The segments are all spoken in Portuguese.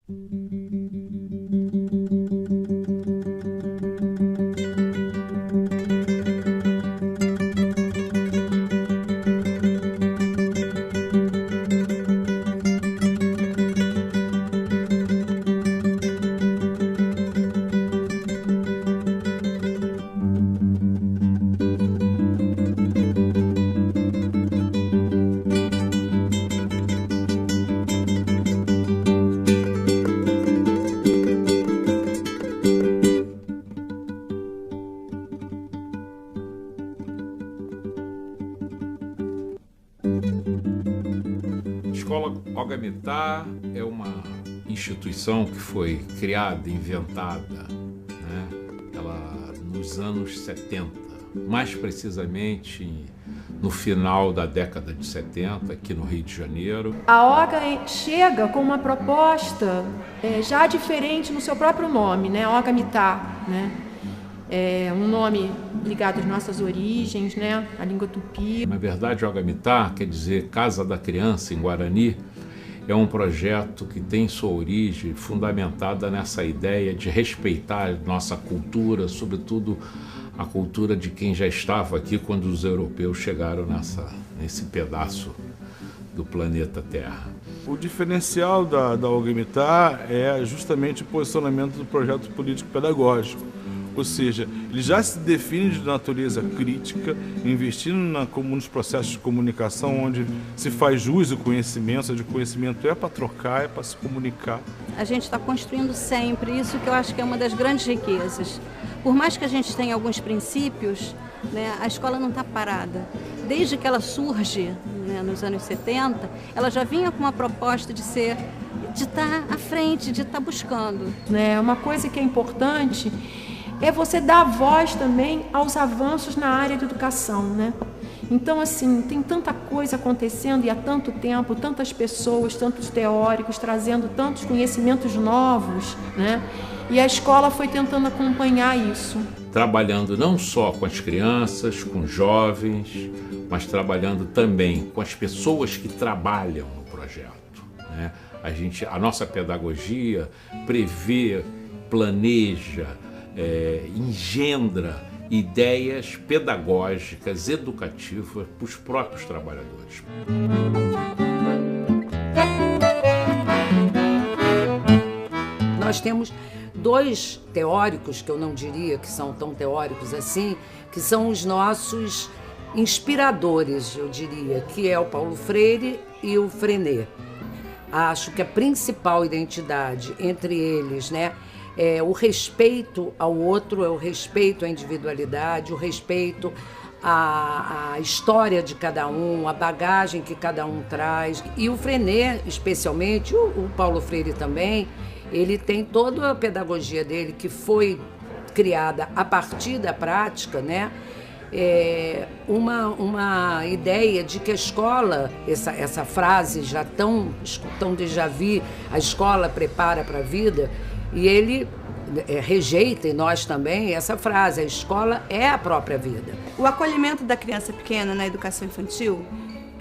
A Escola Olga Mitar é uma instituição que foi criada, inventada, né, nos anos 70, mais precisamente no final da década de 70, aqui no Rio de Janeiro. A Olga chega com uma proposta já diferente no seu próprio nome, né? Olga Mitar, né? É um nome ligado às nossas origens, né? A língua tupi. Na verdade, Olga Mitar quer dizer Casa da Criança em Guarani. É um projeto que tem sua origem fundamentada nessa ideia de respeitar nossa cultura, sobretudo a cultura de quem já estava aqui quando os europeus chegaram nesse pedaço do planeta Terra. O diferencial da Olga Mitar é justamente o posicionamento do projeto político-pedagógico. Ou seja, ele já se define de natureza crítica, investindo nos processos de comunicação, onde se faz jus ao conhecimento, onde o conhecimento é para trocar, é para se comunicar. A gente está construindo sempre, isso que eu acho que é uma das grandes riquezas. Por mais que a gente tenha alguns princípios, né, a escola não está parada. Desde que ela surge, né, nos anos 70, ela já vinha com uma proposta de estar à frente, de estar buscando. Uma coisa que é importante é você dar voz também aos avanços na área de educação, né? Então, assim, tem tanta coisa acontecendo e há tanto tempo, tantas pessoas, tantos teóricos, trazendo tantos conhecimentos novos, né? E a escola foi tentando acompanhar isso. Trabalhando não só com as crianças, com os jovens, mas trabalhando também com as pessoas que trabalham no projeto, né? A nossa pedagogia prevê, planeja, engendra ideias pedagógicas, educativas para os próprios trabalhadores. Nós temos dois teóricos, que eu não diria que são tão teóricos assim, que são os nossos inspiradores, eu diria, que é o Paulo Freire e o Freinet. Acho que a principal identidade entre eles, né, é o respeito ao outro, é o respeito à individualidade, o respeito à história de cada um, a bagagem que cada um traz. E o Freinet, especialmente, o Paulo Freire também, ele tem toda a pedagogia dele que foi criada a partir da prática, né? Uma ideia de que a escola, essa frase já tão déjà vu, a escola prepara para a vida, e ele rejeita, e nós também, essa frase, a escola é a própria vida. O acolhimento da criança pequena na educação infantil,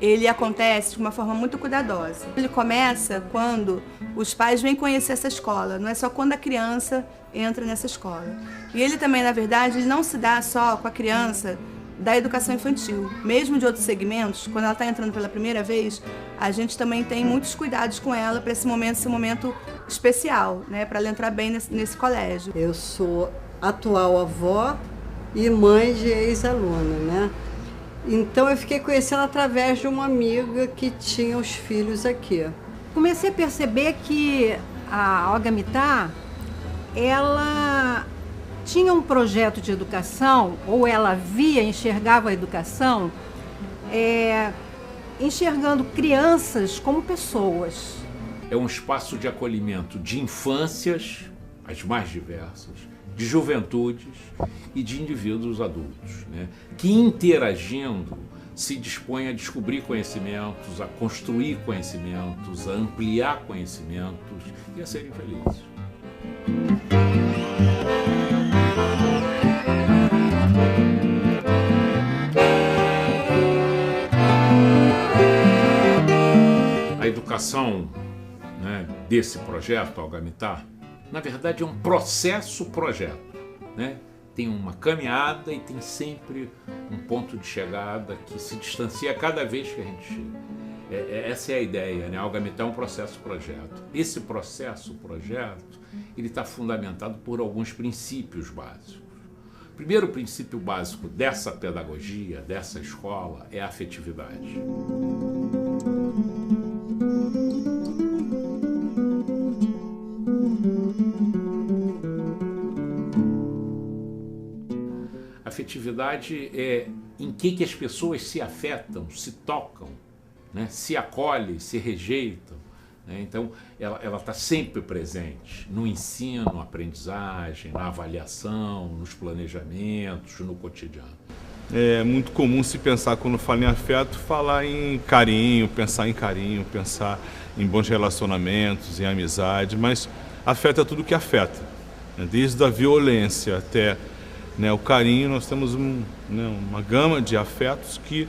ele acontece de uma forma muito cuidadosa. Ele começa quando os pais vêm conhecer essa escola, não é só quando a criança entra nessa escola. E ele também, na verdade, ele não se dá só com a criança da educação infantil. Mesmo de outros segmentos, quando ela está entrando pela primeira vez, a gente também tem muitos cuidados com ela para esse momento especial, né, para ela entrar bem nesse colégio. Eu sou atual avó e mãe de ex-aluna, né? Então eu fiquei conhecendo através de uma amiga que tinha os filhos aqui. Comecei a perceber que a Olga Mitar, ela tinha um projeto de educação, ou ela enxergava a educação, enxergando crianças como pessoas. É um espaço de acolhimento de infâncias, as mais diversas, de juventudes e de indivíduos adultos, né, que interagindo se dispõem a descobrir conhecimentos, a construir conhecimentos, a ampliar conhecimentos e a serem felizes. A educação né, desse projeto Algamitar, na verdade é um processo-projeto, né? Tem uma caminhada e tem sempre um ponto de chegada que se distancia cada vez que a gente chega. Essa é a ideia, né? Algamitar é um processo-projeto. Esse processo-projeto, ele está fundamentado por alguns princípios básicos. O primeiro princípio básico dessa pedagogia, dessa escola, é a afetividade. Afetividade é em que as pessoas se afetam, se tocam, né? Se acolhem, se rejeitam, né? Então, ela está sempre presente no ensino, na aprendizagem, na avaliação, nos planejamentos, no cotidiano. É muito comum se pensar, quando fala em afeto, falar em carinho, pensar em bons relacionamentos, em amizade, mas afeto é tudo que afeta, né? Desde a violência até, né, o carinho. Nós temos uma gama de afetos que,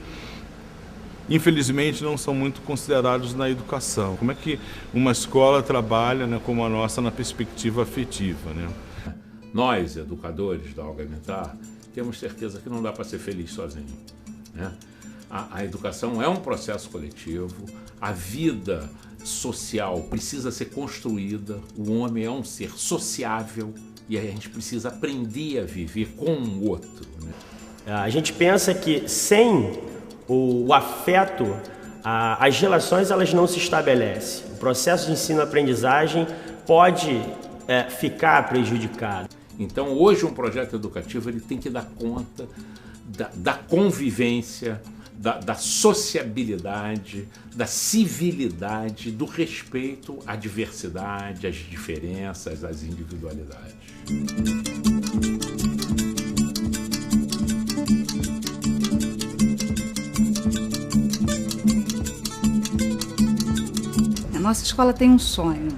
infelizmente, não são muito considerados na educação. Como é que uma escola trabalha, né, como a nossa, na perspectiva afetiva, né? Nós, educadores da Algamitar, temos certeza que não dá para ser feliz sozinho, né? A educação é um processo coletivo, a vida social precisa ser construída, o homem é um ser sociável, e aí a gente precisa aprender a viver com o outro, né? A gente pensa que sem o afeto, as relações elas não se estabelecem. O processo de ensino-aprendizagem pode ficar prejudicado. Então, hoje, um projeto educativo ele tem que dar conta da convivência, da sociabilidade, da civilidade, do respeito à diversidade, às diferenças, às individualidades. A nossa escola tem um sonho,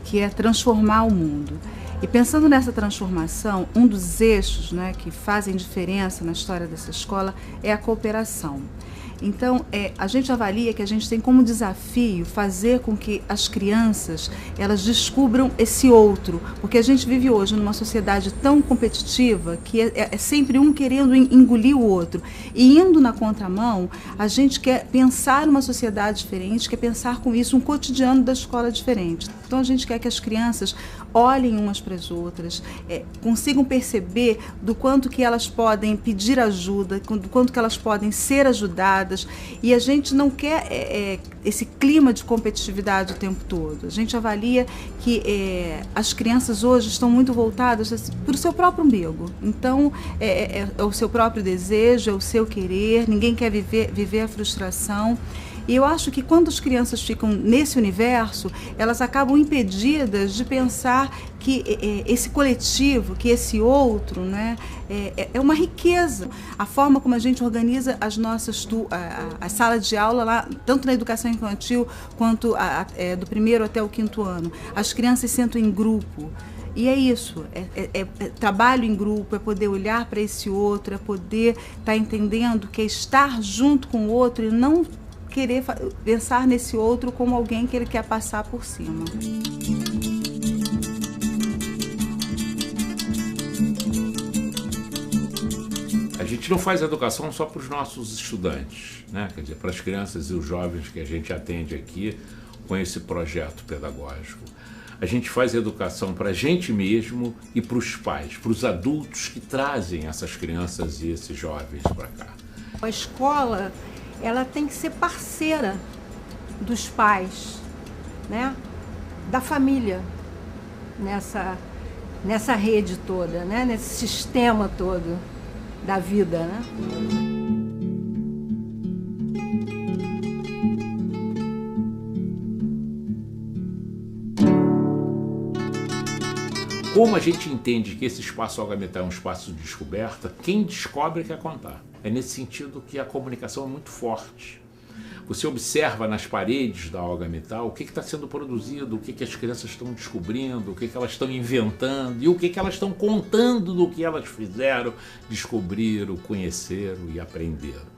que é transformar o mundo. E pensando nessa transformação, um dos eixos, né, que fazem diferença na história dessa escola é a cooperação. Então, a gente avalia que a gente tem como desafio fazer com que as crianças elas descubram esse outro, porque a gente vive hoje numa sociedade tão competitiva que é sempre um querendo engolir o outro. E indo na contramão, a gente quer pensar uma sociedade diferente, quer pensar com isso um cotidiano da escola diferente. Então, a gente quer que as crianças olhem umas para as outras, consigam perceber do quanto que elas podem pedir ajuda, do quanto que elas podem ser ajudadas. E a gente não quer esse clima de competitividade o tempo todo. A gente avalia que as crianças hoje estão muito voltadas para o seu próprio umbigo. Então, é o seu próprio desejo, é o seu querer, ninguém quer viver a frustração. E eu acho que quando as crianças ficam nesse universo, elas acabam impedidas de pensar que esse coletivo, que esse outro, né, é uma riqueza. A forma como a gente organiza as nossas a sala de aula lá, tanto na educação infantil quanto do 1º até o 5º ano. As crianças sentam em grupo. E é isso, trabalho em grupo, é poder olhar para esse outro, é poder estar entendendo que é estar junto com o outro e não querer pensar nesse outro como alguém que ele quer passar por cima. A gente não faz educação só para os nossos estudantes, né? Quer dizer, para as crianças e os jovens que a gente atende aqui com esse projeto pedagógico. A gente faz educação para a gente mesmo e para os pais, para os adultos que trazem essas crianças e esses jovens para cá. A escola, ela tem que ser parceira dos pais, né? Da família, nessa rede toda, né? Nesse sistema todo da vida, né? Como a gente entende que esse espaço Algamitar é um espaço de descoberta, quem descobre quer contar. É nesse sentido que a comunicação é muito forte. Você observa nas paredes da Algamitar o que está sendo produzido, o que as crianças estão descobrindo, o que elas estão inventando e o que elas estão contando do que elas fizeram, descobriram, conheceram e aprenderam.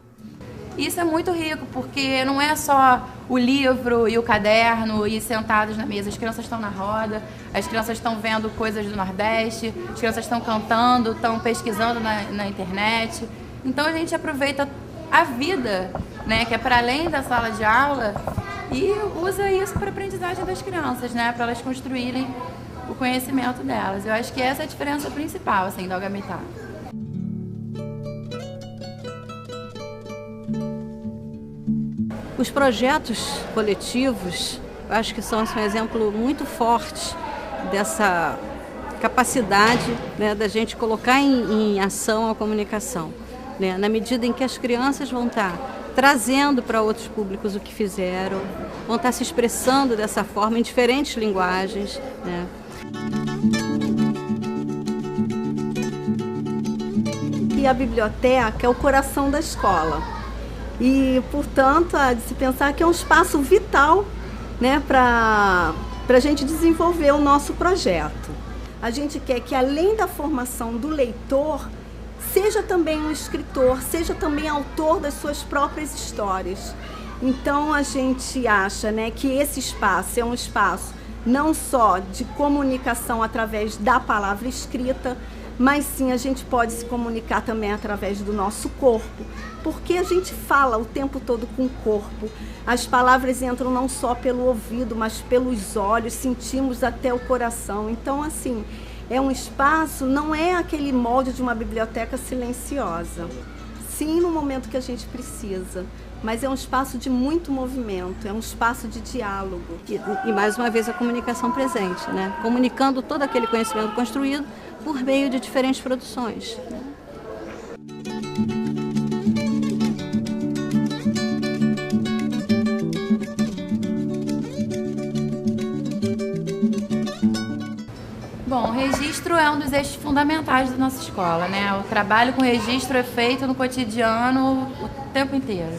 E isso é muito rico, porque não é só o livro e o caderno e sentados na mesa. As crianças estão na roda, as crianças estão vendo coisas do Nordeste, as crianças estão cantando, estão pesquisando na internet. Então a gente aproveita a vida, né, que é para além da sala de aula, e usa isso para a aprendizagem das crianças, né, para elas construírem o conhecimento delas. Eu acho que essa é a diferença principal, assim, da Algamitá. Os projetos coletivos, eu acho que são assim, um exemplo muito forte dessa capacidade, né, da gente colocar em ação a comunicação, né, na medida em que as crianças vão estar trazendo para outros públicos o que fizeram, vão estar se expressando dessa forma em diferentes linguagens, né. E a biblioteca é o coração da escola. E, portanto, há de se pensar que é um espaço vital, né, para a gente desenvolver o nosso projeto. A gente quer que, além da formação do leitor, seja também um escritor, seja também autor das suas próprias histórias. Então, a gente acha, né, que esse espaço é um espaço não só de comunicação através da palavra escrita, mas sim a gente pode se comunicar também através do nosso corpo, porque a gente fala o tempo todo com o corpo. As palavras entram não só pelo ouvido, mas pelos olhos, sentimos até o coração. Então, assim, é um espaço, não é aquele molde de uma biblioteca silenciosa. Sim, no momento que a gente precisa, mas é um espaço de muito movimento, é um espaço de diálogo. E mais uma vez a comunicação presente, né? Comunicando todo aquele conhecimento construído por meio de diferentes produções, né? Bom, o registro é um dos eixos fundamentais da nossa escola, né? O trabalho com registro é feito no cotidiano o tempo inteiro.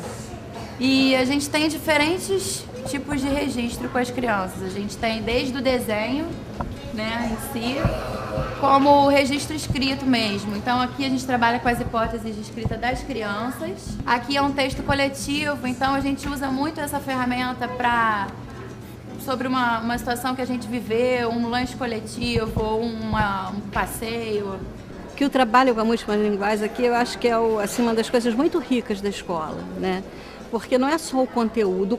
E a gente tem diferentes tipos de registro com as crianças. A gente tem desde o desenho, né, em si, como o registro escrito mesmo. Então aqui a gente trabalha com as hipóteses de escrita das crianças. Aqui é um texto coletivo, então a gente usa muito essa ferramenta sobre uma situação que a gente viveu, um lanche coletivo, um passeio. Que o trabalho com a múltiplas linguagens aqui, eu acho que é assim, uma das coisas muito ricas da escola, né? Porque não é só o conteúdo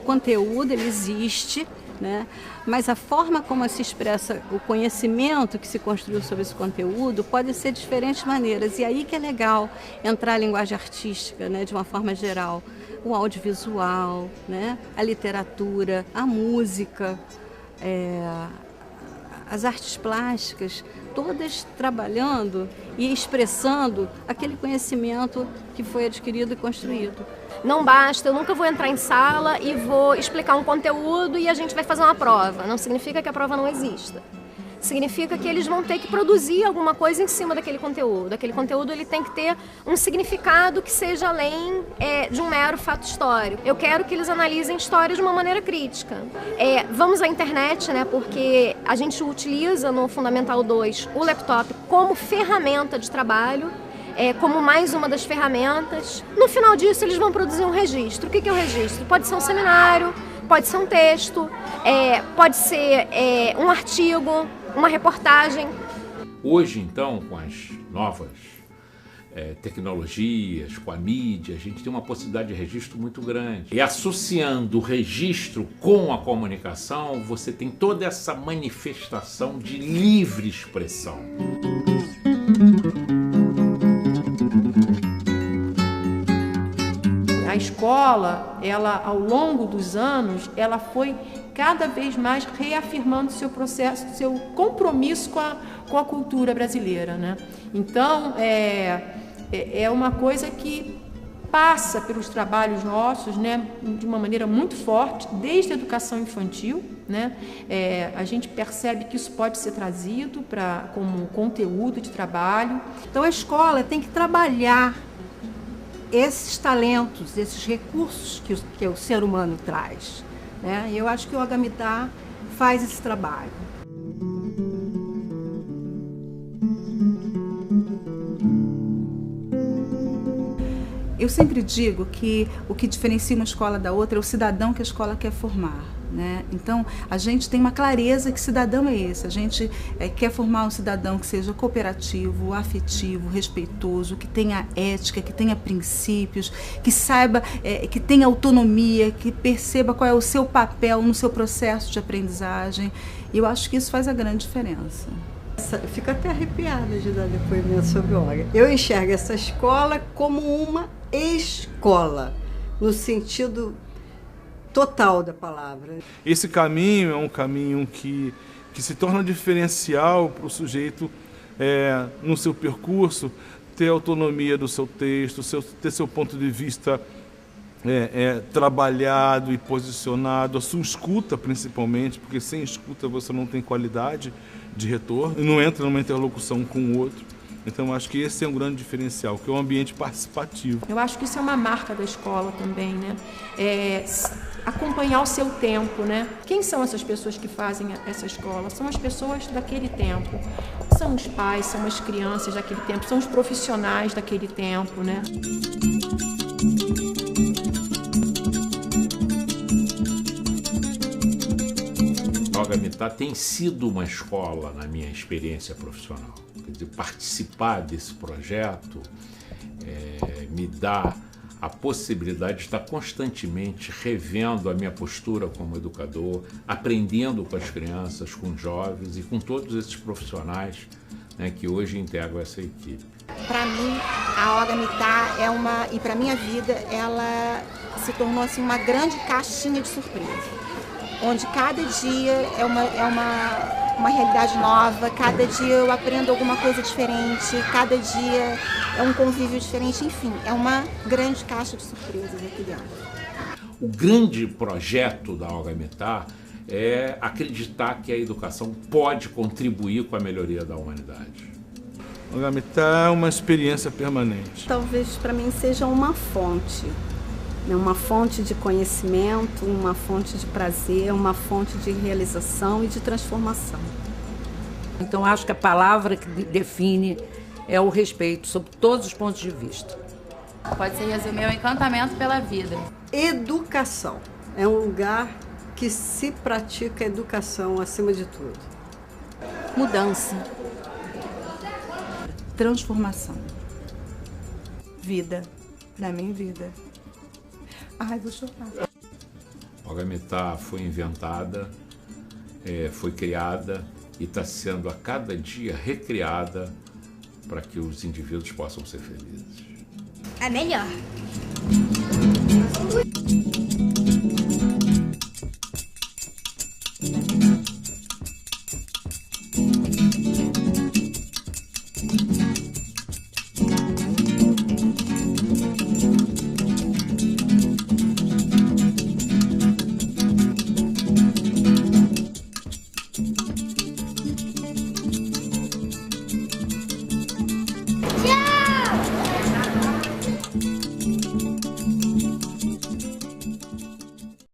ele existe, né? Mas a forma como se expressa o conhecimento que se construiu sobre esse conteúdo pode ser de diferentes maneiras. E aí que é legal entrar a linguagem artística, né, de uma forma geral. O audiovisual, né, a literatura, a música, as artes plásticas, todas trabalhando e expressando aquele conhecimento que foi adquirido e construído. Não basta, eu nunca vou entrar em sala e vou explicar um conteúdo e a gente vai fazer uma prova. Não significa que a prova não exista. Significa que eles vão ter que produzir alguma coisa em cima daquele conteúdo. Aquele conteúdo ele tem que ter um significado que seja além de um mero fato histórico. Eu quero que eles analisem histórias de uma maneira crítica. Vamos à internet, né, porque a gente utiliza no Fundamental 2 o laptop como ferramenta de trabalho, como mais uma das ferramentas. No final disso, eles vão produzir um registro. O que é o registro? Pode ser um seminário, pode ser um texto, pode ser um artigo, uma reportagem. Hoje, então, com as novas tecnologias, com a mídia, a gente tem uma possibilidade de registro muito grande. E associando o registro com a comunicação, você tem toda essa manifestação de livre expressão. A escola, ela, ao longo dos anos, ela foi cada vez mais reafirmando seu processo, seu compromisso com a cultura brasileira, né? Então, é uma coisa que passa pelos trabalhos nossos, né, de uma maneira muito forte, desde a educação infantil, né? A gente percebe que isso pode ser trazido como conteúdo de trabalho. Então, a escola tem que trabalhar esses talentos, esses recursos que o ser humano traz, né? E eu acho que o Algamitá faz esse trabalho. Eu sempre digo que o que diferencia uma escola da outra é o cidadão que a escola quer formar, né? Então, a gente tem uma clareza que cidadão é esse. A gente quer formar um cidadão que seja cooperativo, afetivo, respeitoso, que tenha ética, que tenha princípios, que saiba, que tenha autonomia, que perceba qual é o seu papel no seu processo de aprendizagem. E eu acho que isso faz a grande diferença. Eu fico até arrepiada de dar depoimento sobre o órgão. Eu enxergo essa escola como uma escola, no sentido total da palavra. Esse caminho é um caminho que se torna diferencial para o sujeito, no seu percurso, ter autonomia do seu texto, ter seu ponto de vista trabalhado e posicionado, a sua escuta principalmente, porque sem escuta você não tem qualidade de retorno e não entra numa interlocução com o outro. Então, acho que esse é um grande diferencial, que é um ambiente participativo. Eu acho que isso é uma marca da escola também, né? Acompanhar o seu tempo, né? Quem são essas pessoas que fazem essa escola? São as pessoas daquele tempo. São os pais, são as crianças daquele tempo, são os profissionais daquele tempo, né? A Algamitá tem sido uma escola na minha experiência profissional. Quer dizer, participar desse projeto me dá a possibilidade de estar constantemente revendo a minha postura como educador, aprendendo com as crianças, com os jovens e com todos esses profissionais, né, que hoje integram essa equipe. Para mim, a Algamitá e para minha vida, ela se tornou assim, uma grande caixinha de surpresa, onde cada dia é uma realidade nova, cada dia eu aprendo alguma coisa diferente, cada dia é um convívio diferente, enfim, é uma grande caixa de surpresas aqui dentro. O grande projeto da Algamitá é acreditar que a educação pode contribuir com a melhoria da humanidade. A Algamitá é uma experiência permanente. Talvez para mim seja uma fonte de conhecimento, uma fonte de prazer, uma fonte de realização e de transformação. Então, acho que a palavra que define é o respeito, sob todos os pontos de vista. Pode se resumir ao encantamento pela vida. Educação é um lugar que se pratica educação acima de tudo. Mudança. Transformação. Vida. Para mim, vida. Ai, vou chorar. A Algamitá foi inventada, foi criada e está sendo a cada dia recriada para que os indivíduos possam ser felizes. É melhor.